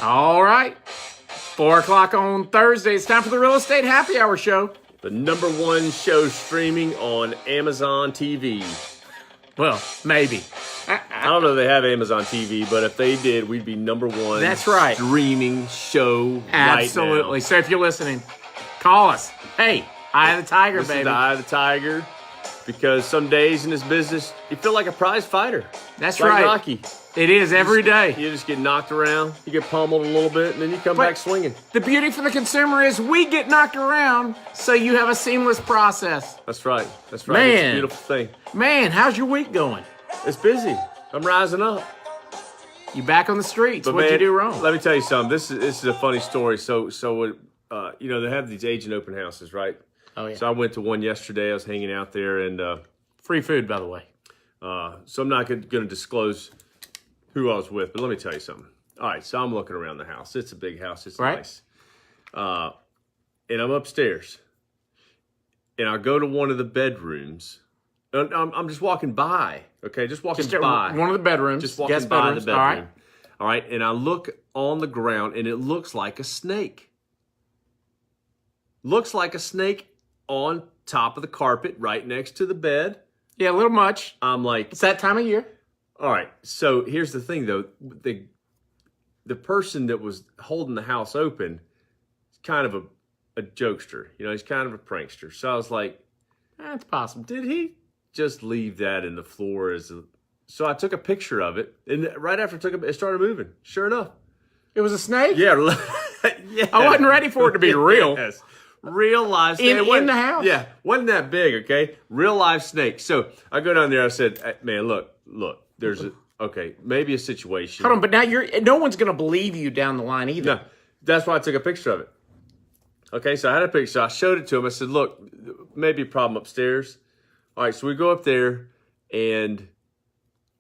All right. 4 o'clock on Thursday. It's time for the Real Estate Happy Hour Show. The #1 show streaming on Amazon TV. Well, maybe. I don't know if they have Amazon TV, but if they did, we'd be #1. That's right. Streaming show Absolutely. right now. So if you're listening, call us. Hey, Eye of the Tiger, This baby. is the Eye of the Tiger, because some days in this business, you feel like a prize fighter. That's like right. Rocky. It is every day. You just get knocked around, you get pummeled a little bit, and then you come But back swinging. The beauty for the consumer is we get knocked around, so you have a seamless process. That's right. That's right. Man. It's a beautiful thing. Man, how's your week going? It's busy. I'm rising up. You back on the streets. But What'd man, you do wrong? Let me tell you something. This is a funny story. So they have these agent open houses, right? Oh, yeah. So I went to one yesterday. I was hanging out there, and Free food, by the way. so I'm not going to disclose who I was with, but let me tell you something. All right, so I'm looking around the house. It's a big house. It's Right. nice. And I'm upstairs, and I go to one of the bedrooms. And I'm just walking by, okay? Just walking by. One of the bedrooms. Just walking guest by bedrooms. the bedroom. All right. All right, and I look on the ground, and it looks like a snake. Looks like a snake on top of the carpet right next to the bed. Yeah, a little much. I'm like, It's that time of year. all right. So here's the thing, though. The person that was holding the house open is kind of a jokester. You know, he's kind of a prankster. So I was like, That's possible. did he just leave that in the floor So I took a picture of it, and right after I took it started moving. Sure enough. It was a snake? Yeah. Yeah. I wasn't ready for it to be real. Yes. Real live snake. In the house? Yeah. Wasn't that big, okay? Real live snake. So I go down there, I said, hey, man, look, there's maybe a situation. Hold on, but now no one's going to believe you down the line either. No, that's why I took a picture of it. Okay, so I had a picture. So I showed it to him. I said, look, maybe a problem upstairs. All right, so we go up there, and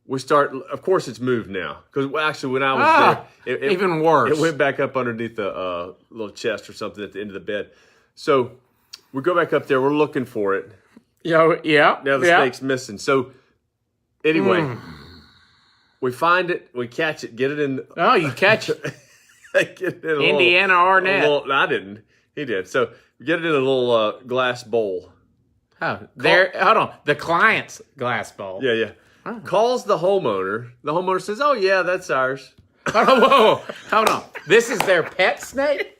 we start. Of course, it's moved now. Because actually, when I was there, even worse. It went back up underneath the little chest or something at the end of the bed. So we go back up there. We're looking for it. Yeah. Now the snake's missing. So anyway, we find it. We catch it. Get it in. Oh, you catch it. Get it in Indiana Arnette. I didn't. He did. So we get it in a little glass bowl. Oh, hold on. The client's glass bowl. Yeah. Oh. Calls the homeowner. The homeowner says, "Oh yeah, that's ours." Whoa. Hold on. This is their pet snake?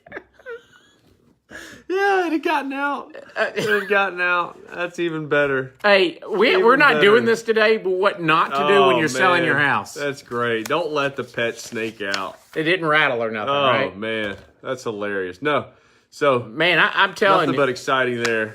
Yeah, it had gotten out. That's even better. Hey, we're not doing this today, but what not to do when you're selling your house. That's great. Don't let the pet snake out. It didn't rattle or nothing, right? Oh, man. That's hilarious. No. So, man, I'm telling nothing you. but exciting there.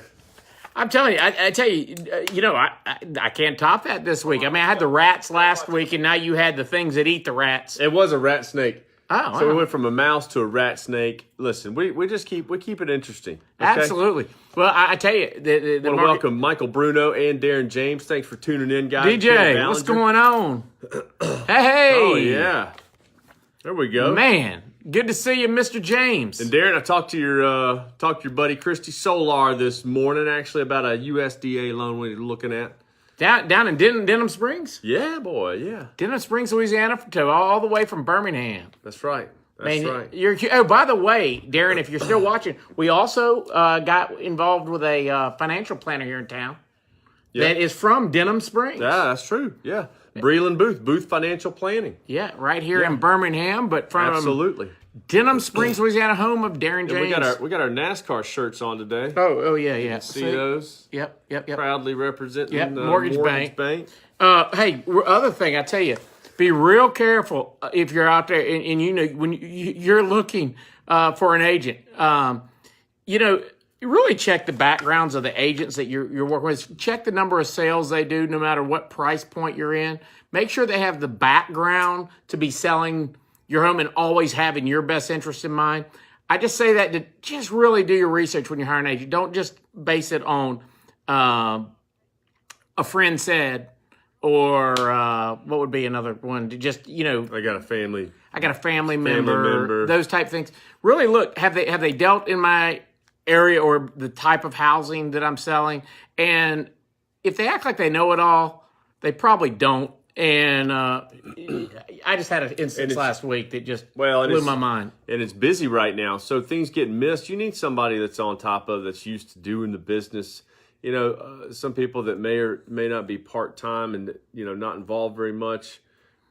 I'm telling you, I tell you, I can't top that this week. I mean, I had the rats last week, and now you had the things that eat the rats. It was a rat snake. Oh, so we went from a mouse to a rat snake. Listen, we just keep it interesting. Okay? Absolutely. Well, I tell you, I want to welcome Michael Bruno and Darren James. Thanks for tuning in, guys. DJ, what's going on? Hey. Oh yeah. There we go. Man, good to see you, Mr. James. And Darren, I talked to your buddy Christy Solar this morning, actually, about a USDA loan we're looking at. Down in Denham Springs? Yeah, boy, yeah. Denham Springs, Louisiana, all the way from Birmingham. That's right. That's right. Oh, by the way, Darren, if you're still watching, we also got involved with a financial planner here in town that is from Denham Springs. Yeah, that's true. Yeah. Breland Booth Financial Planning. Yeah, right here in Birmingham, but from absolutely Denham Springs, Louisiana, home of Darren James. We got our NASCAR shirts on today. Oh yeah. See those? Yep. Proudly representing Mortgage Bank. Bank. Hey, other thing I tell you, be real careful if you're out there and you know when you're looking for an agent. You really check the backgrounds of the agents that you're working with. Check the number of sales they do, no matter what price point you're in. Make sure they have the background to be selling your home and always having your best interest in mind. I just say that to just really do your research when you're hiring an agent. Don't just base it on a friend said or what would be another one. Just, I got a family member, those type things. Really look, have they dealt in my area or the type of housing that I'm selling? And if they act like they know it all, they probably don't. And I just had an instance last week that just blew my mind. And it's busy right now, so things get missed. You need somebody that's on top of, that's used to doing the business. You know, some people that may or may not be part-time and, you know, not involved very much,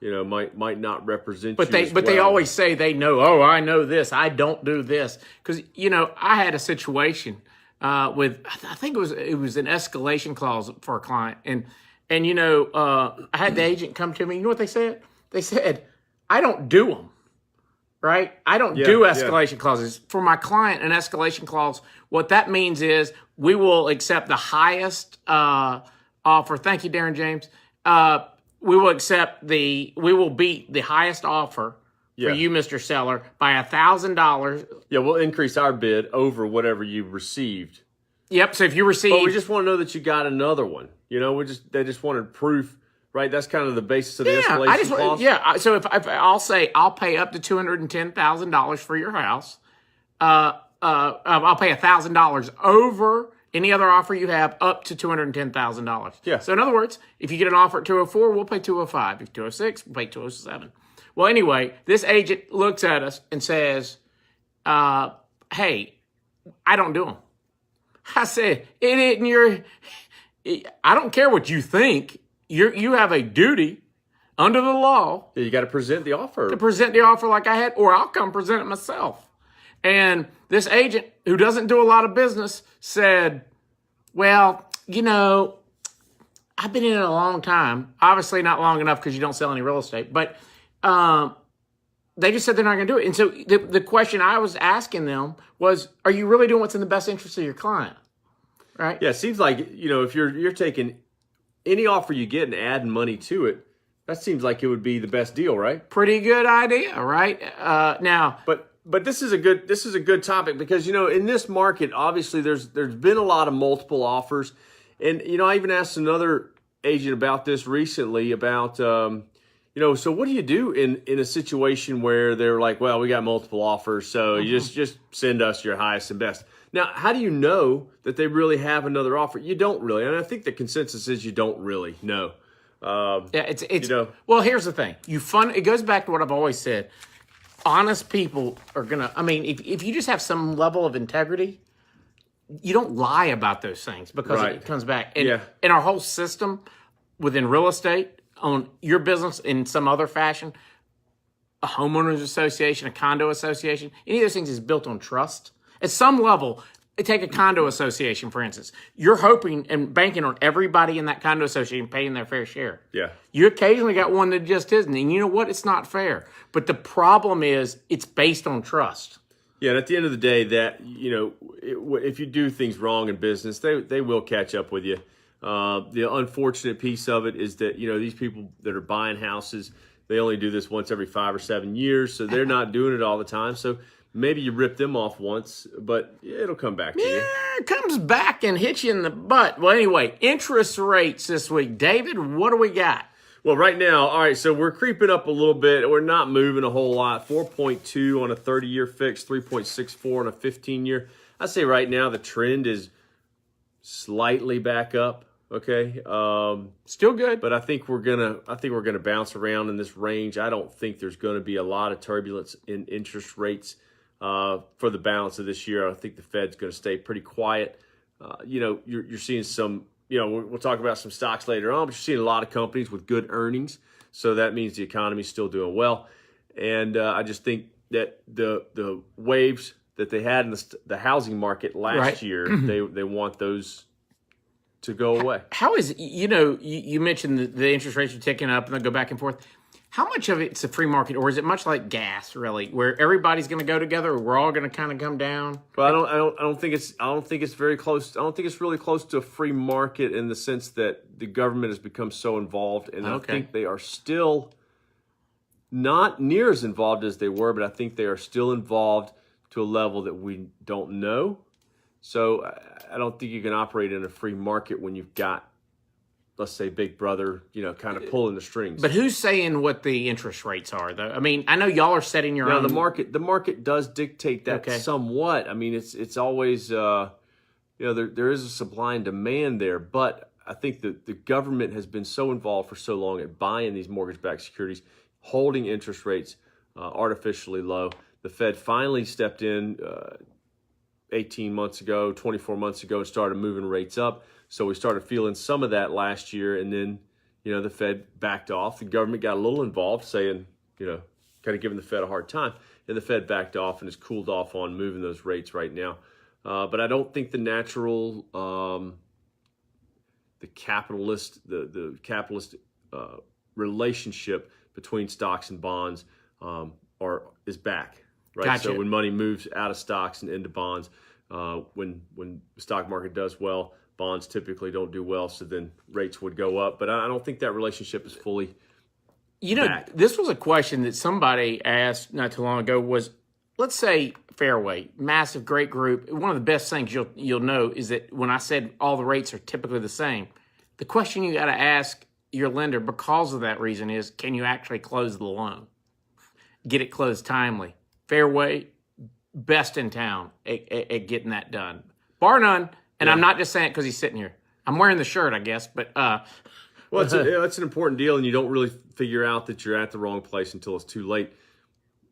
you know, might not represent but you they always say they know, oh, I know this, I don't do this. Because, you know, I had a situation with, I think it was an escalation clause for a client. And you know, I had the agent come to me. You know what they said? They said, I don't do them, right? I don't do escalation clauses. For my client, an escalation clause, what that means is we will accept the highest offer. Thank you, Darren James. We will beat the highest offer for you, Mr. Seller, by $1,000. Yeah, we'll increase our bid over whatever you received. Yep. So if you receive, but we just want to know that you got another one. You know, they just wanted proof, right? That's kind of the basis of the escalation clause. Yeah. So if I'll say I'll pay up to $210,000 for your house, I'll pay $1,000 over any other offer you have up to $210,000. Yeah. So in other words, if you get an offer at 204, we'll pay 205. If 206, we'll pay 207. Well, anyway, this agent looks at us and says, "Hey, I don't do them." I said, "It isn't I don't care what you think. You have a duty under the law. You got to present the offer. To present the offer like I had, or I'll come present it myself." And this agent, who doesn't do a lot of business, said, "Well, you know, I've been in it a long time. Obviously not long enough because you don't sell any real estate. But they just said they're not going to do it." And so the question I was asking them was, are you really doing what's in the best interest of your client? Right? Yeah, it seems like, you know, if you're taking any offer you get and adding money to it, that seems like it would be the best deal, right? Pretty good idea, right? Now, but this is a good topic because, you know, in this market, obviously there's been a lot of multiple offers, and you know, I even asked another agent about this recently about you know, so what do you do in a situation where they're like, well, we got multiple offers, so you just send us your highest and best. Now, how do you know that they really have another offer? You don't really, and I think the consensus is you don't really know. it's you know, well, here's the thing. It goes back to what I've always said. Honest people are gonna. I mean, if you just have some level of integrity, you don't lie about those things because it comes back. And in our whole system within real estate, on your business in some other fashion, a homeowners association, a condo association, any of those things is built on trust. At some level, take a condo association, for instance. You're hoping and banking on everybody in that condo association paying their fair share. Yeah. You occasionally got one that just isn't. And you know what? It's not fair. But the problem is it's based on trust. Yeah, and at the end of the day, that, you know, if you do things wrong in business, they will catch up with you. The unfortunate piece of it is that, you know, these people that are buying houses, they only do this once every 5 or 7 years, so they're not doing it all the time. So maybe you rip them off once, but it'll come back to you. Yeah, it comes back and hits you in the butt. Well, anyway, interest rates this week. David, what do we got? Well, right now, all right, so we're creeping up a little bit. We're not moving a whole lot. 4.2 on a 30-year fix, 3.64 on a 15-year. I say right now the trend is slightly back up. Okay, still good, but I think we're gonna bounce around in this range. I don't think there's going to be a lot of turbulence in interest rates for the balance of this year. I think the Fed's going to stay pretty quiet. You know, you're seeing some. You know, we'll talk about some stocks later on, but you're seeing a lot of companies with good earnings, so that means the economy's still doing well. And I just think that the waves that they had in the housing market last year, they want those to go away. How is, you know, you mentioned the interest rates are ticking up and they'll go back and forth. How much of it's a free market, or is it much like gas, really, where everybody's going to go together, or we're all going to kind of come down? Well, I don't think it's very close. I don't think it's really close to a free market in the sense that the government has become so involved, and I think they are still not near as involved as they were, but I think they are still involved to a level that we don't know. So I don't think you can operate in a free market when you've got, let's say, Big Brother, you know, kind of pulling the strings. But who's saying what the interest rates are, though? I mean, I know y'all are setting your own. The market does dictate that somewhat. I mean, it's always, you know, there is a supply and demand there, but I think that the government has been so involved for so long at buying these mortgage-backed securities, holding interest rates artificially low. The Fed finally stepped in 18 months ago, 24 months ago, and started moving rates up. So we started feeling some of that last year, and then, the Fed backed off. The government got a little involved, saying, kind of giving the Fed a hard time, and the Fed backed off and has cooled off on moving those rates right now. But I don't think the natural, the capitalist relationship between stocks and bonds is back, right? Gotcha. So when money moves out of stocks and into bonds, when the stock market does well, bonds typically don't do well, so then rates would go up. But I don't think that relationship is fully back. This was a question that somebody asked not too long ago was, let's say Fairway, massive, great group. One of the best things you'll know is that when I said all the rates are typically the same, the question you got to ask your lender because of that reason is, can you actually close the loan? Get it closed timely. Fairway, best in town at getting that done. Bar none, and I'm not just saying it because he's sitting here. I'm wearing the shirt, I guess, but... Well, it's an important deal, and you don't really figure out that you're at the wrong place until it's too late.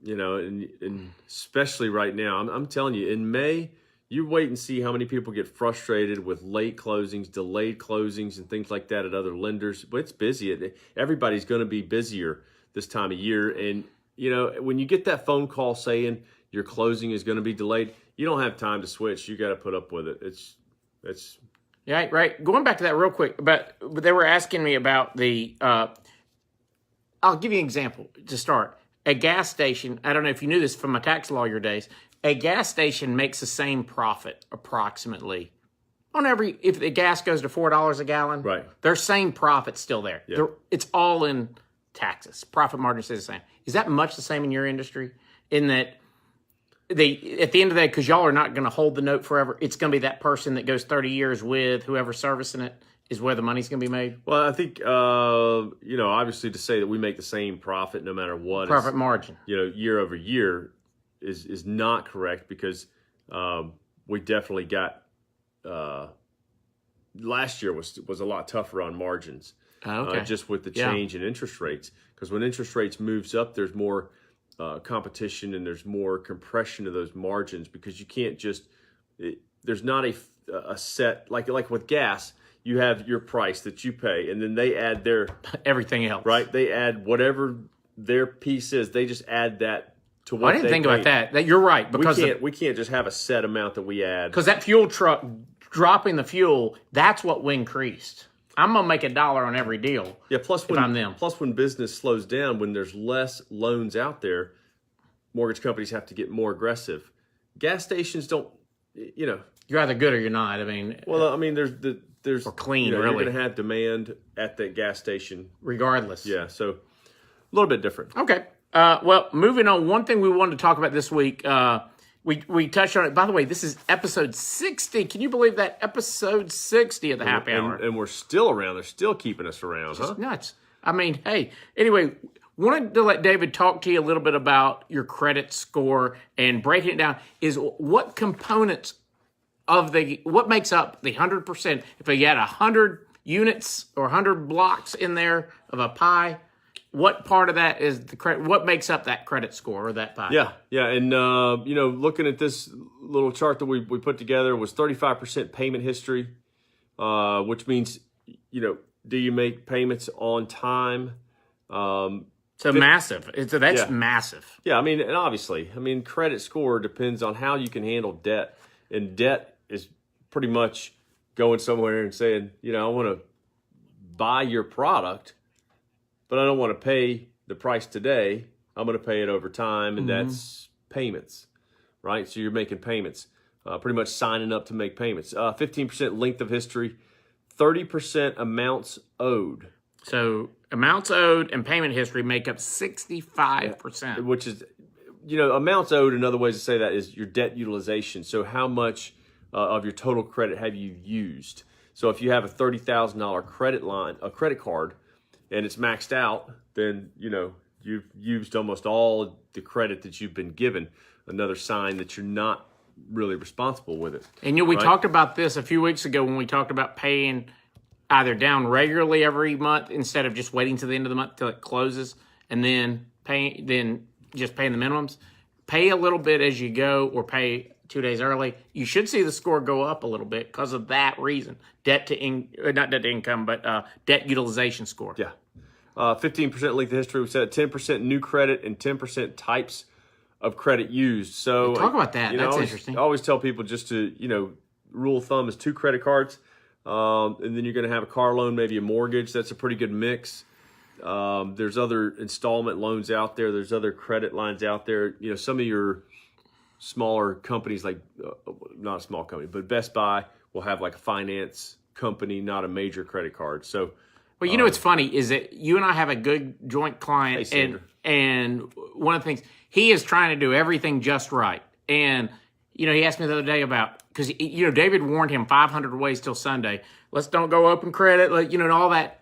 And especially right now, I'm telling you, in May, you wait and see how many people get frustrated with late closings, delayed closings, and things like that at other lenders. But it's busy. Everybody's going to be busier this time of year. And, when you get that phone call saying your closing is going to be delayed, you don't have time to switch. You got to put up with it. It's Yeah, right. Going back to that real quick, but they were asking me about the, I'll give you an example to start. A gas station, I don't know if you knew this from my tax lawyer days, a gas station makes the same profit approximately on if the gas goes to $4 a gallon, right. Their same profit's still there. Yeah. It's all in taxes. Profit margin stays the same. Is that much the same in your industry? In that at the end of the day, because y'all are not going to hold the note forever, it's going to be that person that goes 30 years with whoever's servicing it is where the money's going to be made? Well, I think, obviously to say that we make the same profit no matter what. Profit margin. Year over year is not correct because we definitely got, last year was a lot tougher on margins. Okay. Just with the change in interest rates. Because when interest rates moves up, there's more competition and there's more compression of those margins because you can't there's not a set, like with gas, you have your price that you pay and then they add their everything else. Right? They add whatever their piece is. They just add that to what I didn't think about that. You're right. Because we can't just have a set amount that we add. Because that fuel truck, dropping the fuel, that's what we increased. I'm going to make $1 on every deal. Yeah, plus when business slows down, when there's less loans out there, mortgage companies have to get more aggressive. Gas stations don't, You're either good or you're not. There's or clean, really. really. You're going to have demand at that gas station. Regardless. Yeah, so a little bit different. Okay. Well, moving on, one thing we wanted to talk about this week, we touched on it. By the way, this is episode 60. Can you believe that? Episode 60 of the Happy Hour. And we're still around. They're still keeping us around, Just nuts. Hey, anyway, wanted to let David talk to you a little bit about your credit score and breaking it down is what components of what makes up the 100%. If you had 100 units or 100 blocks in there of a pie, what part of that is the credit? What makes up that credit score or that pie? Yeah, and looking at this little chart that we put together was 35% payment history, which means do you make payments on time? So massive. That's massive. Yeah, and obviously, credit score depends on how you can handle debt, and debt is pretty much going somewhere and saying, I want to buy your product, but I don't want to pay the price today. I'm going to pay it over time, and that's payments, right? So you're making payments, pretty much signing up to make payments. 15% length of history, 30% amounts owed. So amounts owed and payment history make up 65%. Which is, amounts owed, another way to say that is your debt utilization. So how much of your total credit have you used? So if you have a $30,000 credit card, and it's maxed out, then, you've used almost all the credit that you've been given. Another sign that you're not really responsible with it. And we talked about this a few weeks ago when we talked about paying either down regularly every month instead of just waiting to the end of the month till it closes and then just paying the minimums. Pay a little bit as you go or pay 2 days early. You should see the score go up a little bit because of that reason. Not debt to income, but debt utilization score. Yeah. 15% length of history. We said 10% new credit and 10% types of credit used. So talk about that. That's interesting. I always tell people just to, rule of thumb is 2 credit cards. And then you're going to have a car loan, maybe a mortgage. That's a pretty good mix. There's other installment loans out there. There's other credit lines out there. Some of your smaller companies, like not a small company, but Best Buy will have like a finance company, not a major credit card. So, well, what's funny is that you and I have a good joint client, hey, and one of the things, he is trying to do everything just right. And he asked me the other day about, because David warned him 500 ways till Sunday. Let's don't go open credit, and all that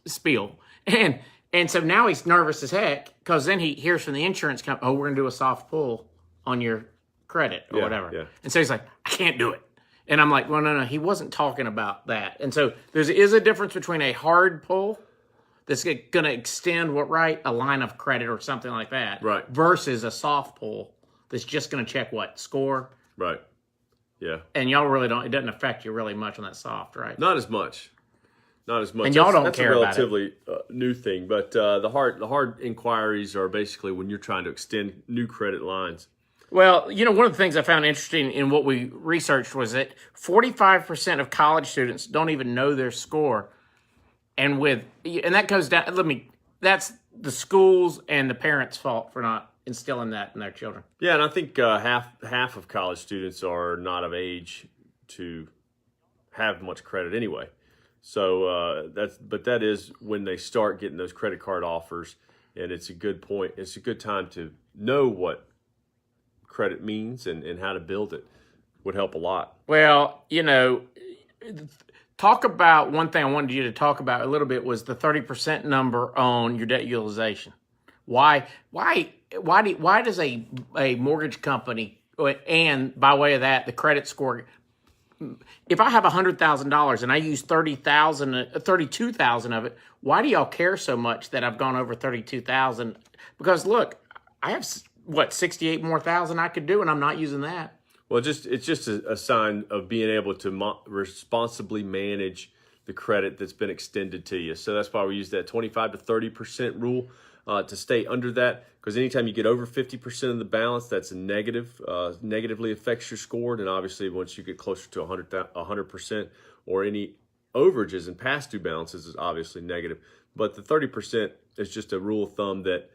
spiel. And so now he's nervous as heck because then he hears from the insurance company, oh, we're going to do a soft pull on your credit or whatever. Yeah. And so he's like, I can't do it. And I'm like, well, no, he wasn't talking about that. And so there is a difference between a hard pull that's going to extend a line of credit or something like that, right, versus a soft pull that's just going to check what? Score? Right. Yeah. And y'all really don't, it doesn't affect you really much on that soft, right? Not as much. And y'all don't care about it. That's a relatively new thing. But the hard inquiries are basically when you're trying to extend new credit lines. Well, one of the things I found interesting in what we researched was that 45% of college students don't even know their score. And that goes down, that's the schools and the parents' fault for not instilling that in their children. Yeah, and I think half of college students are not of age to have much credit anyway. So that is when they start getting those credit card offers, and it's a good point. It's a good time to know what credit means and how to build it. Would help a lot. Well, talk about one thing I wanted you to talk about a little bit was the 30% number on your debt utilization. Why does a mortgage company, and by way of that, the credit score, if I have $100,000 and I use $32,000 of it, why do y'all care so much that I've gone over $32,000? Because look, I have 68 more thousand I could do, and I'm not using that. Well, it's just a sign of being able to responsibly manage the credit that's been extended to you. So that's why we use that 25 to 30% rule to stay under that. Because anytime you get over 50% of the balance, that's a negative, negatively affects your score. And obviously, once you get closer to 100% or any overages and past due balances is obviously negative. But the 30% is just a rule of thumb that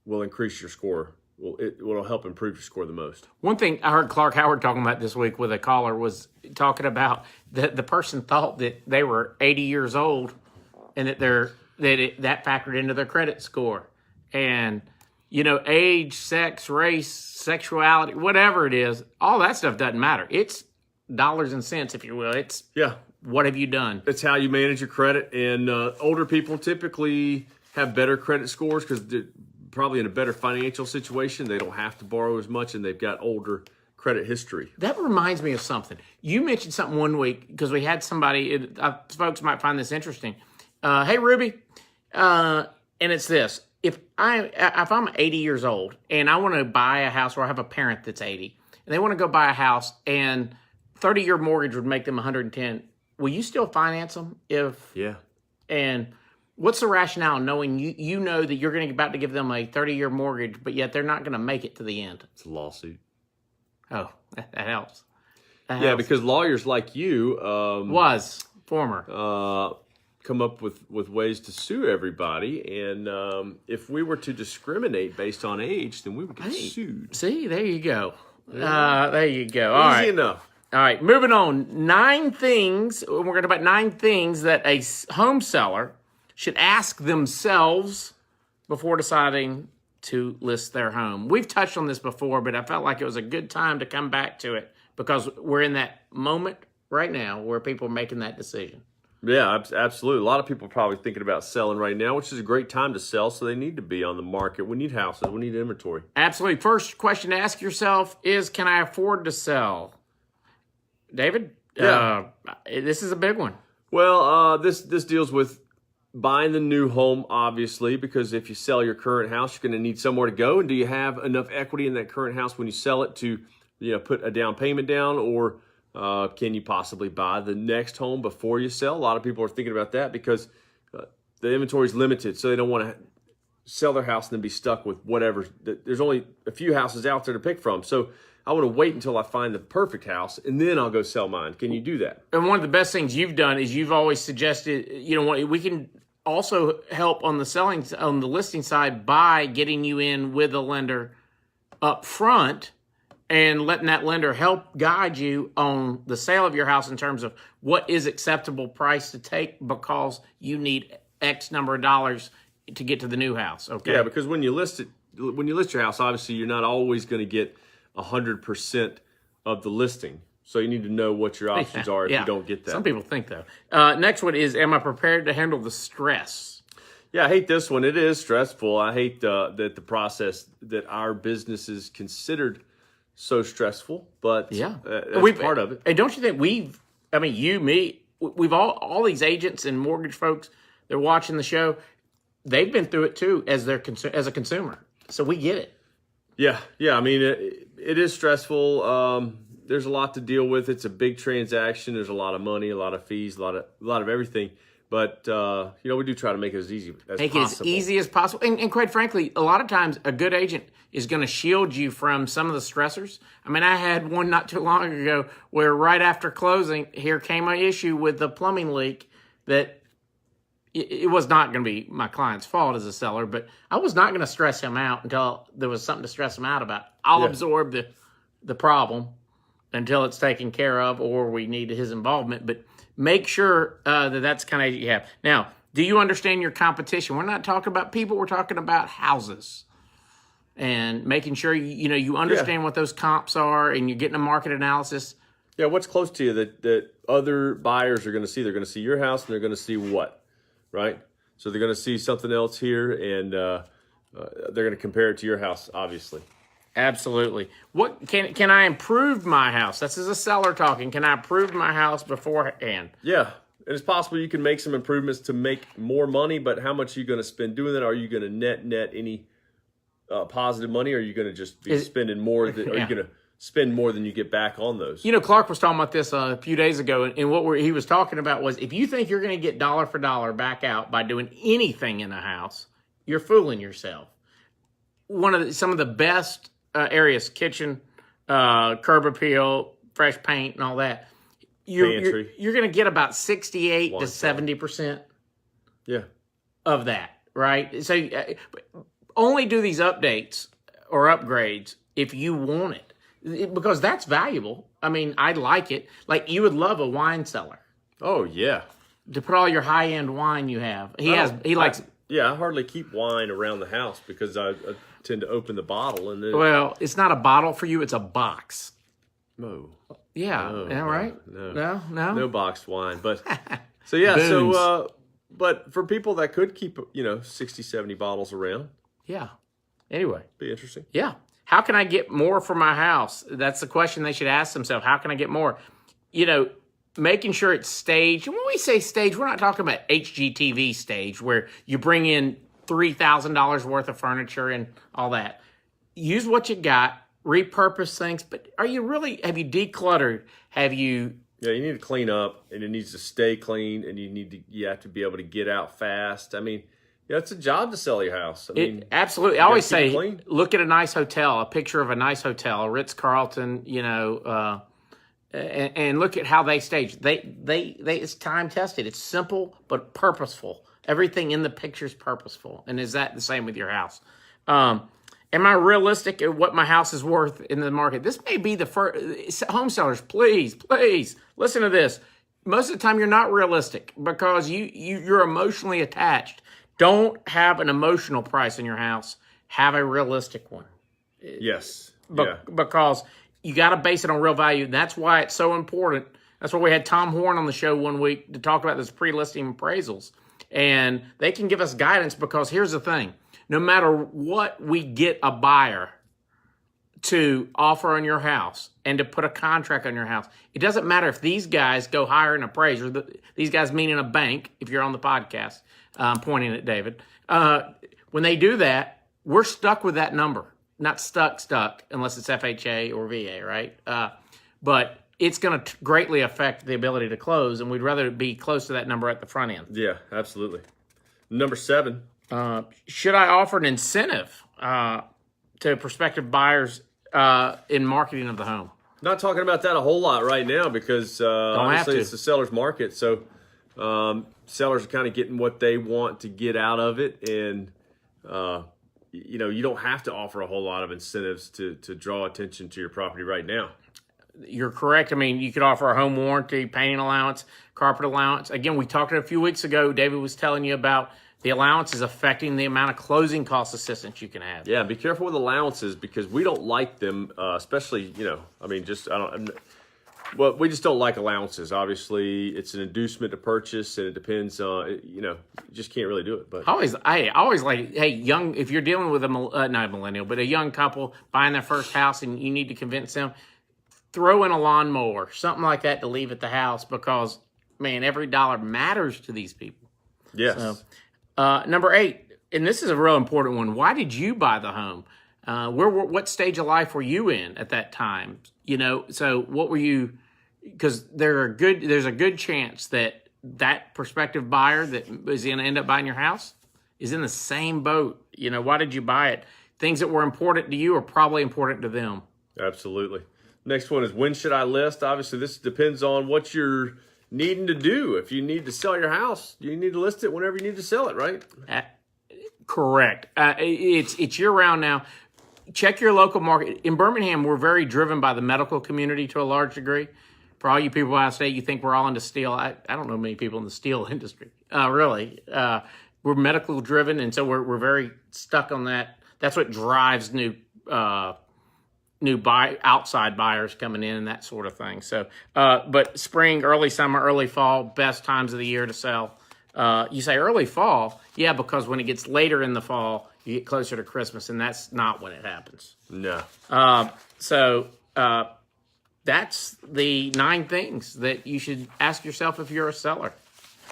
will increase your score. It will help improve your score the most. One thing I heard Clark Howard talking about this week with a caller was talking about the person thought that they were 80 years old and that that factored into their credit score. And, age, sex, race, sexuality, whatever it is, all that stuff doesn't matter. It's dollars and cents, if you will. It's what have you done? It's how you manage your credit. And older people typically have better credit scores because they're probably in a better financial situation. They don't have to borrow as much, and they've got older credit history. That reminds me of something. You mentioned something one week because we had somebody, folks might find this interesting. Hey, Ruby, and it's this. If I'm 80 years old and I want to buy a house, or I have a parent that's 80 and they want to go buy a house, and 30-year mortgage would make them 110, will you still finance them? And what's the rationale knowing you know that you're about to give them a 30-year mortgage, but yet they're not going to make it to the end? It's a lawsuit. Oh, that helps. Because lawyers like you come up with ways to sue everybody, and if we were to discriminate based on age, then we would get sued. See, there you go. There you go. All right. Easy enough. All right, moving on. 9 things. We're going to talk about 9 things that a home seller should ask themselves before deciding to list their home. We've touched on this before, but I felt like it was a good time to come back to it because we're in that moment right now where people are making that decision. Yeah, absolutely. A lot of people are probably thinking about selling right now, which is a great time to sell, so they need to be on the market. We need houses. We need inventory. Absolutely. First question to ask yourself is, can I afford to sell? David, This is a big one. Well, this deals with buying the new home, obviously, because if you sell your current house, you're going to need somewhere to go. And do you have enough equity in that current house when you sell it to, put a down payment down, or can you possibly buy the next home before you sell? A lot of people are thinking about that because the inventory is limited, so they don't want to sell their house and then be stuck with whatever. There's only a few houses out there to pick from. So I want to wait until I find the perfect house, and then I'll go sell mine. Can you do that? And one of the best things you've done is you've always suggested, we can also help on the listing side by getting you in with a lender up front and letting that lender help guide you on the sale of your house in terms of what is acceptable price to take because you need X number of dollars to get to the new house. Okay. Yeah, because when you list your house, obviously you're not always going to get 100% of the listing. So you need to know what your options are if you don't get that. Some people think though. Next one is, am I prepared to handle the stress? Yeah, I hate this one. It is stressful. I hate that the process that our business is considered so stressful, but that's part of it. And don't you think we've all these agents and mortgage folks, they're watching the show, they've been through it too as a consumer. So we get it. Yeah. I mean, it is stressful. There's a lot to deal with. It's a big transaction. There's a lot of money, a lot of fees, a lot of everything. But we do try to make it as easy as possible. Make it as easy as possible. And quite frankly, a lot of times a good agent is going to shield you from some of the stressors. I mean, I had one not too long ago where right after closing, here came an issue with the plumbing leak that it was not going to be my client's fault as a seller, but I was not going to stress him out until there was something to stress him out about. I'll absorb the problem until it's taken care of or we need his involvement, but make sure that's the kind of agent you have. Now, do you understand your competition? We're not talking about people, we're talking about houses. And making sure you understand what those comps are and you're getting a market analysis. Yeah, what's close to you that other buyers are going to see? They're going to see your house and they're going to see what? Right? So they're going to see something else here, and they're going to compare it to your house, obviously. Absolutely. What can I improve my house? This is a seller talking. Can I improve my house beforehand? Yeah, and it's possible you can make some improvements to make more money, but how much are you going to spend doing that? Are you going to net any positive money, or are you going to just be spending more? Are you going to spend more than you get back on those? Clark was talking about this a few days ago, and what he was talking about was if you think you're going to get dollar for dollar back out by doing anything in the house, you're fooling yourself. Some of the best areas, kitchen, curb appeal, fresh paint, and all that, you're going to get about 68 to 70% of that, right? So only do these updates or upgrades if you want it. Because that's valuable. I mean, I like it. Like you would love a wine cellar. Oh yeah, to put all your high end wine you have. He likes. I hardly keep wine around the house because I tend to open the bottle and then. Well, it's not a bottle for you; it's a box. No. Yeah. Right. No boxed wine, but so yeah. Booms. So, but for people that could keep 60, 70 bottles around. Yeah. Anyway. Be interesting. Yeah. How can I get more for my house? That's the question they should ask themselves. How can I get more? Making sure it's staged. And when we say stage, we're not talking about HGTV stage where you bring in $3,000 worth of furniture and all that. Use what you got, repurpose things. But have you decluttered? Have you... Yeah, you need to clean up, and it needs to stay clean, and you have to be able to get out fast. I mean... Yeah, it's a job to sell your house. Absolutely. I always say, look at a nice hotel, a picture of a nice hotel, a Ritz-Carlton, and look at how they stage. It's time tested. It's simple but purposeful. Everything in the picture is purposeful. And is that the same with your house? Am I realistic at what my house is worth in the market? This may be the first. Home sellers, please listen to this. Most of the time, you're not realistic because you're emotionally attached. Don't have an emotional price in your house. Have a realistic one. Yes. Because you got to base it on real value. That's why it's so important. That's why we had Tom Horn on the show one week to talk about this pre-listing appraisals. And they can give us guidance because here's the thing. No matter what we get a buyer to offer on your house and to put a contract on your house. It doesn't matter if these guys go hire an appraiser. These guys meaning a bank, if you're on the podcast, pointing at David. When they do that, we're stuck with that number. Not stuck, unless it's FHA or VA, right? But it's going to greatly affect the ability to close, and we'd rather be close to that number at the front end. Yeah, absolutely. Number 7. Should I offer an incentive to prospective buyers in marketing of the home? Not talking about that a whole lot right now because obviously it's the seller's market. So sellers are kind of getting what they want to get out of it. And, you don't have to offer a whole lot of incentives to draw attention to your property right now. You're correct. I mean, you could offer a home warranty, painting allowance, carpet allowance. Again, we talked a few weeks ago. David was telling you about the allowance is affecting the amount of closing cost assistance you can have. Yeah, be careful with allowances because we don't like them, especially, we just don't like allowances. Obviously, it's an inducement to purchase, and it depends on, you just can't really do it. But I always like, young, if you're dealing with not a millennial, but a young couple buying their first house and you need to convince them, throw in a lawnmower, something like that to leave at the house because, man, every dollar matters to these people. Yes. So, number 8, and this is a real important one. Why did you buy the home? What stage of life were you in at that time? So what were you? Because there's a good chance that prospective buyer that is going to end up buying your house is in the same boat. Why did you buy it? Things that were important to you are probably important to them. Absolutely. Next one is when should I list? Obviously, this depends on what you're needing to do. If you need to sell your house, you need to list it whenever you need to sell it, right? Correct. It's year round now. Check your local market. In Birmingham, we're very driven by the medical community to a large degree. For all you people out of state, you think we're all into steel. I don't know many people in the steel industry, really. We're medical driven, and so we're very stuck on that. That's what drives new outside buyers coming in and that sort of thing. So, but spring, early summer, early fall, best times of the year to sell. You say early fall, yeah, because when it gets later in the fall, you get closer to Christmas, and that's not when it happens. No. That's the 9 things that you should ask yourself if you're a seller.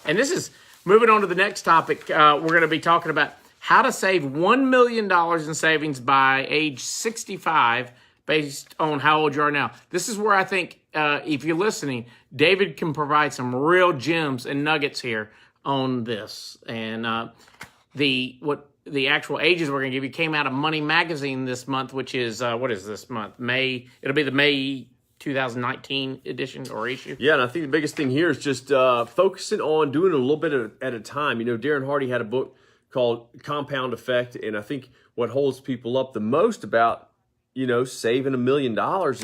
And this is moving on to the next topic. We're going to be talking about how to save $1 million in savings by age 65 based on how old you are now. This is where I think, if you're listening, David can provide some real gems and nuggets here on this. And the actual ages we're going to give you came out of Money Magazine this month, which is, what is this month? May. It'll be the May 2019 edition or issue. Yeah, and I think the biggest thing here is just focusing on doing it a little bit at a time. Darren Hardy had a book called Compound Effect, and I think what holds people up the most about saving $1 million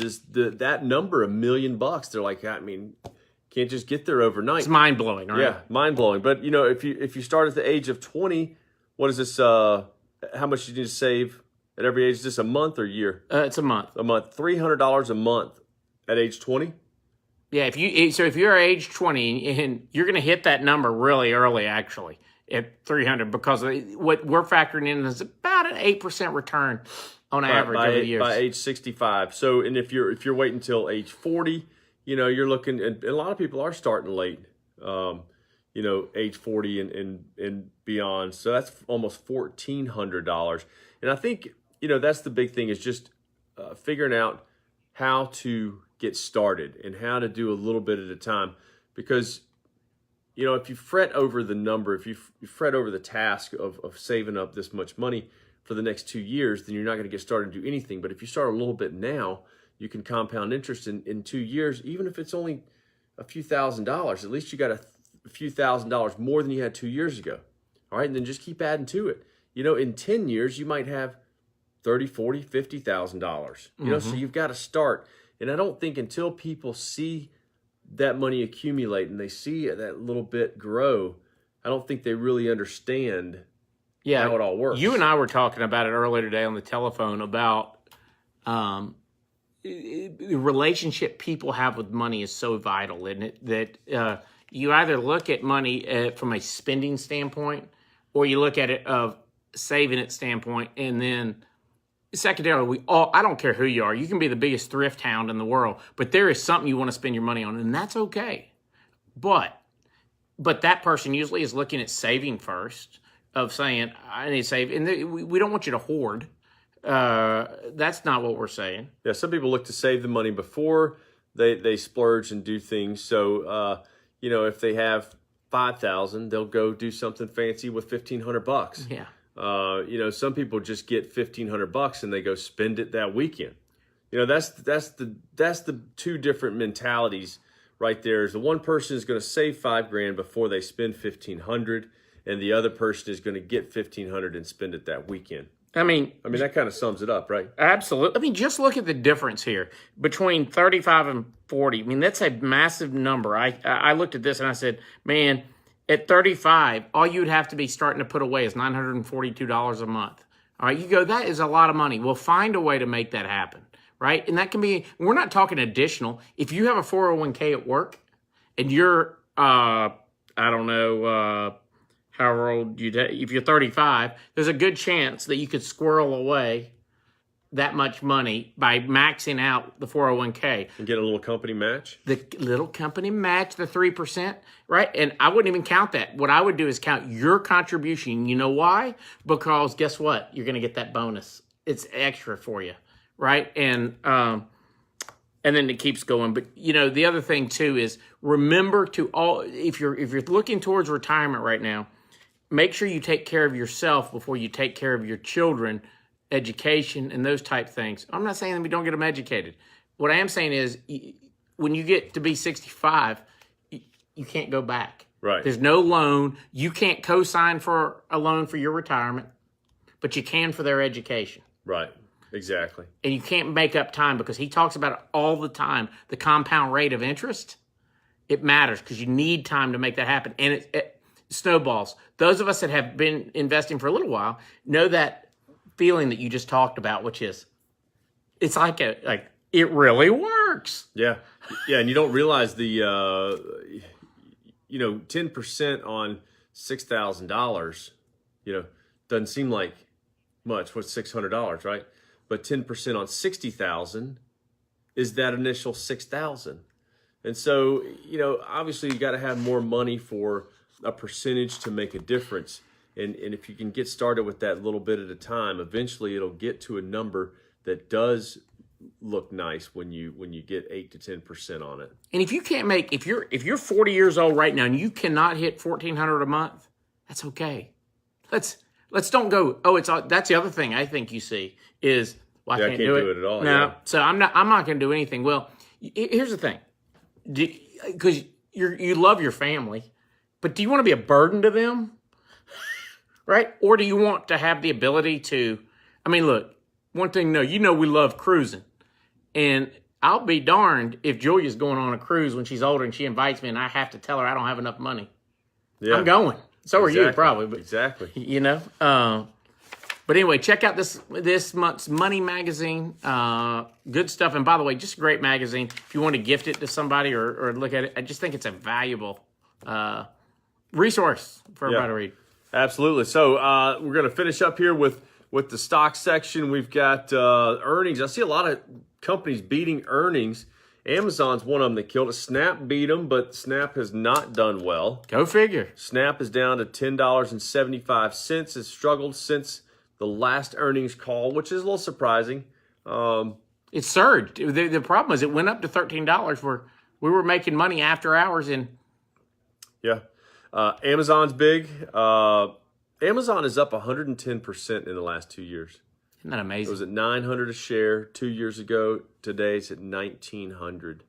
is that number, $1 million. They're like, can't just get there overnight. It's mind blowing, right? Yeah, mind blowing. But if you start at the age of 20, what is this? How much you need to save at every age? Is this a month or year? It's a month. A month, $300 a month at age 20. Yeah, if you're age 20 and you're going to hit that number really early, actually at 300, because what we're factoring in is about an 8% return on average over the years. By age 65. So, and if you're waiting until age 40, you're looking, and a lot of people are starting late, age 40 and beyond. So that's almost $1,400. And I think, that's the big thing is just figuring out how to get started and how to do a little bit at a time. Because, if you fret over the number, if you fret over the task of saving up this much money for the next 2 years, then you're not going to get started and do anything. But if you start a little bit now, you can compound interest in 2 years, even if it's only a few $1,000s. At least you got a few $1,000s more than you had 2 years ago. All right, and then just keep adding to it. In 10 years, you might have $30,000, $40,000, $50,000. So you've got to start. And I don't think until people see that money accumulate and they see that little bit grow, I don't think they really understand how it all works. You and I were talking about it earlier today on the telephone about the relationship people have with money is so vital, isn't it? That you either look at money from a spending standpoint or you look at it of saving it standpoint, and then secondarily, I don't care who you are. You can be the biggest thrift hound in the world, but there is something you want to spend your money on, and that's okay. But that person usually is looking at saving first, of saying, I need to save. And we don't want you to hoard. That's not what we're saying. Yeah, some people look to save the money before they splurge and do things. So, if they have $5,000, they'll go do something fancy with $1,500. Yeah. Some people just get $1,500 and they go spend it that weekend. That's the two different mentalities right there. Is the one person is going to save $5,000 before they spend $1,500, and the other person is going to get $1,500 and spend it that weekend. I mean, that kind of sums it up, right? Absolutely. I mean, just look at the difference here between 35 and 40. I mean, that's a massive number. I looked at this and I said, man, at 35, all you'd have to be starting to put away is $942 a month. All right, you go, that is a lot of money. We'll find a way to make that happen, right? And that can be, we're not talking additional. If you have a 401k at work and you're, I don't know, however old if you're 35, there's a good chance that you could squirrel away that much money by maxing out the 401k. And get a little company match? The little company match, the 3%, right? And I wouldn't even count that. What I would do is count your contribution. You know why? Because guess what? You're going to get that bonus. It's extra for you, right? And then it keeps going. But, the other thing, too, is remember if you're looking towards retirement right now, make sure you take care of yourself before you take care of your children, education, and those type things. I'm not saying that we don't get them educated. What I am saying is when you get to be 65, you can't go back. Right. There's no loan. You can't co-sign for a loan for your retirement, but you can for their education. Right. Exactly. And you can't make up time because he talks about it all the time. The compound rate of interest, it matters because you need time to make that happen. And it snowballs. Those of us that have been investing for a little while know that feeling that you just talked about, which is, it's like it really works. Yeah. Yeah. And you don't realize the, 10% on $6,000, doesn't seem like much. What's $600, right? But 10% on 60,000 is that initial 6,000. And so, obviously you got to have more money for a percentage to make a difference. And if you can get started with that little bit at a time, eventually it'll get to a number that does look nice when you get 8 to 10% on it. And if you can't make, if you're 40 years old right now and you cannot hit $1,400 a month, that's okay. Let's don't go, that's the other thing I think you see is, well, I can't do it at all. No, yeah. So I'm not going to do anything. Well, here's the thing. Because you love your family, but do you want to be a burden to them? Right? Or do you want to have the ability to, look, one thing, we love cruising. And I'll be darned if Julia's going on a cruise when she's older and she invites me and I have to tell her I don't have enough money. Yeah. I'm going. So are you probably. But, exactly. But anyway, check out this month's Money Magazine. Good stuff. And by the way, just a great magazine. If you want to gift it to somebody or look at it, I just think it's a valuable resource for everybody to read. Absolutely. So we're going to finish up here with the stock section. We've got earnings. I see a lot of companies beating earnings. Amazon's one of them that killed it. Snap beat them, but Snap has not done well. Go figure. Snap is down to $10.75. It's struggled since the last earnings call, which is a little surprising. It surged. The problem is it went up to $13 where we were making money after hours. Yeah. Amazon's big. Amazon is up 110% in the last 2 years. Isn't that amazing? It was at $900 a share 2 years ago. Today it's at $1,900.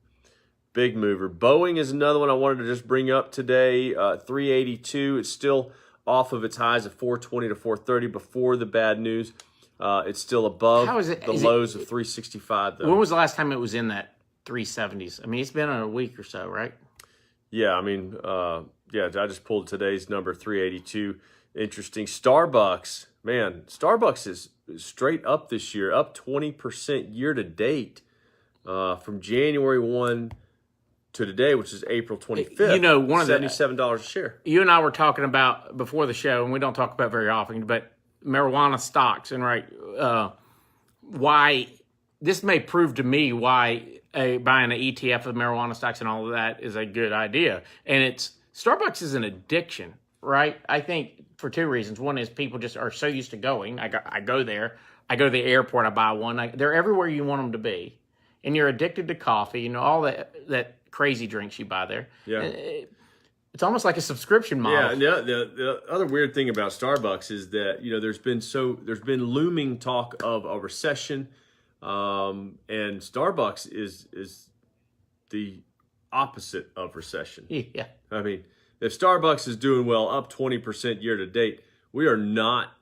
Big mover. Boeing is another one I wanted to just bring up today. 382. It's still off of its highs of 420 to 430 before the bad news. It's still above the lows of 365 though. When was the last time it was in that 370s? It's been a week or so, right? Yeah, I just pulled today's number, 382. Interesting. Starbucks, man, Starbucks is straight up this year, up 20% year to date from January 1 to today, which is April 25th. One of the $77 a share. You and I were talking about before the show, and we don't talk about it very often, but marijuana stocks. And why this may prove to me why buying an ETF of marijuana stocks and all of that is a good idea. And Starbucks is an addiction, right? I think for two reasons. One is people just are so used to going. I go there. I go to the airport. I buy one. They're everywhere you want them to be. And you're addicted to coffee, all that crazy drinks you buy there. Yeah. It's almost like a subscriction model. Yeah. The other weird thing about Starbucks is that there's been looming talk of a recession, and Starbucks is the opposite of recession. Yeah. I mean, if Starbucks is doing well, up 20% year to date, we are not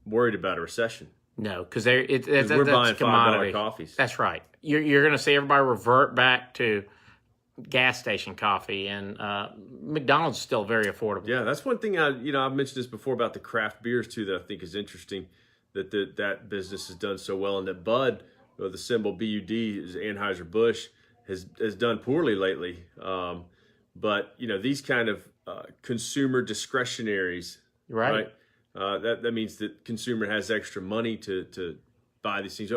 worried about a recession. No, because we're buying $5 coffees. That's right. You're going to see everybody revert back to gas station coffee, and McDonald's is still very affordable. Yeah, that's one thing I've mentioned this before about the craft beers too that I think is interesting, that business has done so well, and that Bud, the symbol BUD is Anheuser-Busch, has done poorly lately. But these kind of consumer discretionaries, right? That means that consumer has extra money to buy these things.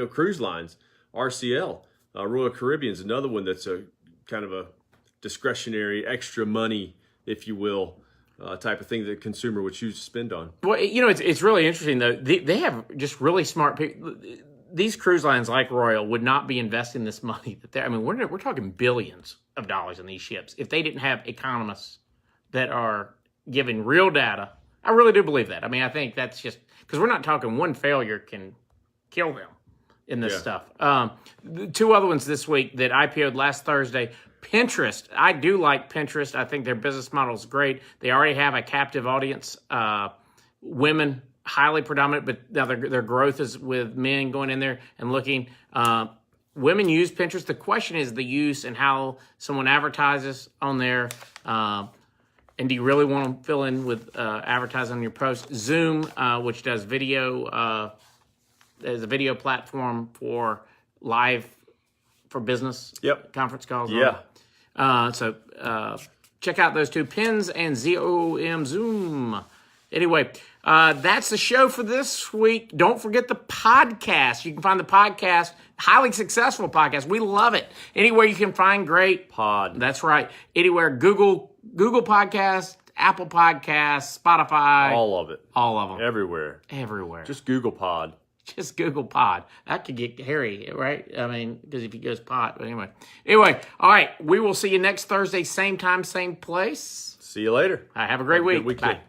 Cruise lines, RCL, Royal Caribbean's another one that's a kind of a discretionary, extra money, if you will, type of thing that a consumer would choose to spend on. Well, it's really interesting though. They have just really smart people. These cruise lines like Royal would not be investing this money that they're. I mean, we're talking billions of dollars in these ships if they didn't have economists that are giving real data. I really do believe that. I mean, I think that's just because we're not talking one failure can kill them in this stuff. The two other ones this week that IPO'd last Thursday. Pinterest. I do like Pinterest. I think their business model is great. They already have a captive audience, women highly predominant, but now their growth is with men going in there and looking. Women use Pinterest. The question is the use and how someone advertises on there. And do you really want to fill in with advertising on your post? Zoom, which does video, is a video platform for live for business conference calls. So check out those two, Pins and ZOM Zoom. Anyway, that's the show for this week. Don't forget the podcast. You can find the podcast, highly successful podcast. We love it. Anywhere you can find great pod. That's right. Anywhere, Google Podcasts, Apple Podcasts, Spotify. All of it. All of them. Everywhere. Just Google Pod. Just Google Pod. That could get hairy, right? I mean, because if he goes pod. But anyway, all right. We will see you next Thursday, same time, same place. See you later. Have a great week. Good weekend. Bye.